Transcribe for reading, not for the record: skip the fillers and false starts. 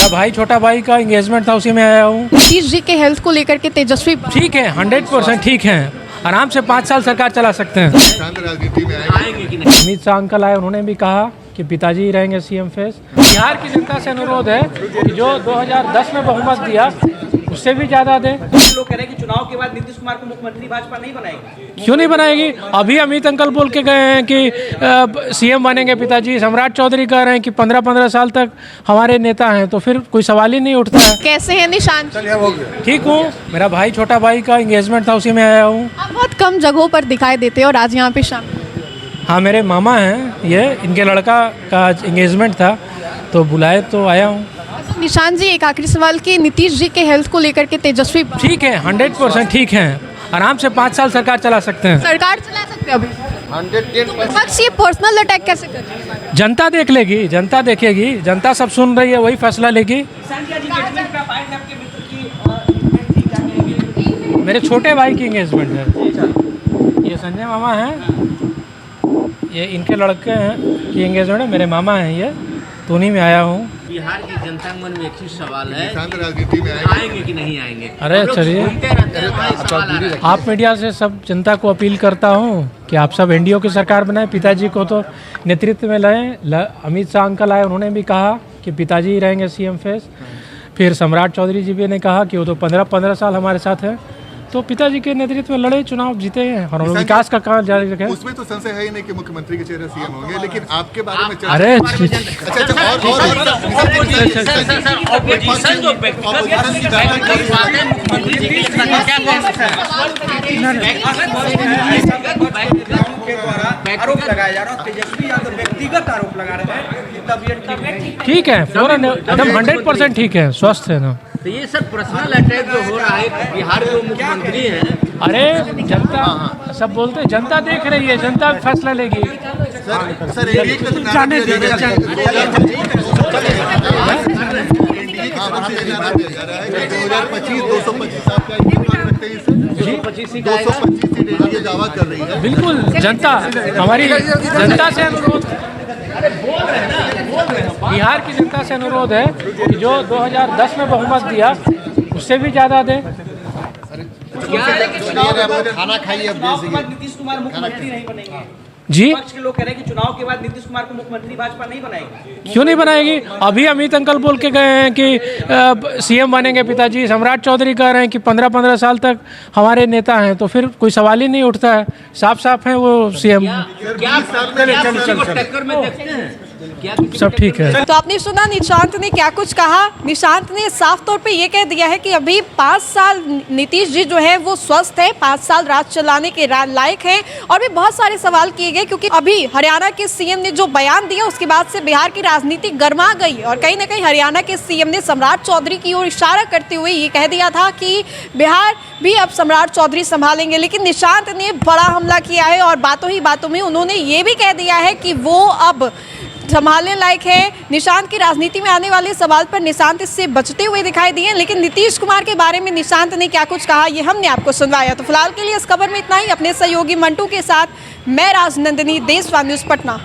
मेरा भाई छोटा भाई का एंगेजमेंट था, उसी में आया हूँ। नीतीश जी के हेल्थ को लेकर के तेजस्वी ठीक है, 100% ठीक है। आराम से 5 साल सरकार चला सकते हैं। राजनीति में आएंगे कि नहीं? अमित शाह अंकल आए, उन्होंने भी कहा कि पिताजी ही रहेंगे सीएम फेस। बिहार की जनता से अनुरोध है कि जो 2010 में बहुमत दिया उससे भी ज्यादा दे। लोग कह रहे हैं कि चुनाव के बाद नीतीश कुमार को मुख्यमंत्री भाजपा नहीं बनाएगी। क्यों नहीं बनाएगी? अभी अमित अंकल बोल के गए हैं कि सीएम बनेंगे पिताजी। सम्राट चौधरी कह रहे हैं कि 15-15 साल तक हमारे नेता हैं, तो फिर कोई सवाल ही नहीं उठता है। कैसे हैं निशांत? ठीक हूँ, मेरा भाई छोटा भाई का एंगेजमेंट था, उसी में आया हूँ। आप बहुत कम जगहों पर दिखाई देते हैं और आज यहाँ पे शामिल। हाँ, मेरे मामा हैं, ये इनके लड़का का एंगेजमेंट था तो बुलाए तो आया हूँ। निशांत जी, एक आखिरी सवाल कि नीतीश जी के हेल्थ को लेकर के तेजस्वी ठीक है, 100% ठीक है। आराम से 5 साल सरकार चला सकते हैं। सरकार चला सकते हैं अभी। 110% विपक्ष ये पर्सनल अटैक कैसे कर रही है? जनता देख लेगी, जनता देखेगी, जनता सब सुन रही है, वही फैसला लेगी। मेरे छोटे भाई की एंगेजमेंट है। ये संजय मामा हैं, ये इनके लड़के हैं की एंगेजमेंट है, मेरे मामा हैं ये, तो उन्हीं में आया हूँ। बिहार की जनता के मन में एक ही सवाल है, राजनीति में आएंगे कि नहीं आएंगे। अरे चलिए, आप मीडिया से सब जनता को अपील करता हूँ कि आप सब एनडीओ की सरकार बनाएं, पिताजी को तो नेतृत्व में लाएं। अमित शाह अंकल आए, उन्होंने भी कहा कि पिताजी ही रहेंगे सीएम फेस। फिर सम्राट चौधरी जी भी ने कहा कि वो तो 15-15 साल हमारे साथ हैं, तो पिताजी के नेतृत्व में लड़े, चुनाव जीते हैं और विकास का काम जारी रखें। उसमें तो संशय है ही नहीं कि मुख्यमंत्री के चेहरे सीएम होंगे, लेकिन आपके बारे में अरे ऑपोजिशन जो व्यक्तिगत की बात है, मुख्यमंत्री जी के साथ क्या आरोप लगाया जा रहा है, तेजस्वी यादव व्यक्तिगत आरोप लगा रहे हैं, तबीयत ठीक है, एकदम 100% ठीक है, स्वस्थ है ना। तो ये सब पर्सनल अटैक जो हो रहा है, बिहार के मुख्यमंत्री हैं। अरे जनता सब बोलते हैं, जनता देख रही है, जनता फैसला लेगी। सर एनडीए का जाने दीजिए। 2025 225 आपका रखते हैं, 225 सीट एनडीए दावा कर रही है। बिल्कुल, जनता हमारी जनता से अनुरोध, बिहार की जनता से अनुरोध है कि जो 2010 में बहुमत दिया उससे भी ज्यादा दे। खाना खाइए अब नीतीश कुमार मुख्यमंत्री नहीं बनेंगे। जी, विपक्ष के लोग कह रहे हैं कि चुनाव के बाद नीतीश कुमार को मुख्यमंत्री भाजपा नहीं बनाएगी। क्यों नहीं बनाएगी? अभी अमित अंकल बोल के गए हैं कि सीएम बनेंगे पिताजी। सम्राट चौधरी कह रहे हैं कि 15-15 साल तक हमारे नेता हैं, तो फिर कोई सवाल ही नहीं उठता है। साफ साफ है वो सीएम। टक्कर में देखते हैं सब ठीक है। तो आपने सुना निशांत ने क्या कुछ कहा। निशांत ने साफ तौर पे ये कह दिया है कि अभी 5 साल नीतीश जी जो है वो स्वस्थ है, 5 साल राज चलाने के लायक हैं। और भी बहुत सारे सवाल किए गए, क्योंकि अभी हरियाणा के सीएम ने जो बयान दिया उसके बाद से बिहार की राजनीति गर्मा गई और कहीं ना कहीं हरियाणा के सीएम ने सम्राट चौधरी की ओर इशारा करते हुए ये कह दिया था कि बिहार भी अब सम्राट चौधरी संभालेंगे। लेकिन निशांत ने बड़ा हमला किया है और बातों ही बातों में उन्होंने ये भी कह दिया है कि वो अब संभालने लायक है। निशांत की राजनीति में आने वाले सवाल पर निशांत इससे बचते हुए दिखाई दिए, लेकिन नीतीश कुमार के बारे में निशांत ने क्या कुछ कहा ये हमने आपको सुनवाया। तो फिलहाल के लिए इस खबर में इतना ही। अपने सहयोगी मंटू के साथ मैं राजनंदिनी, देशवान न्यूज़ पटना।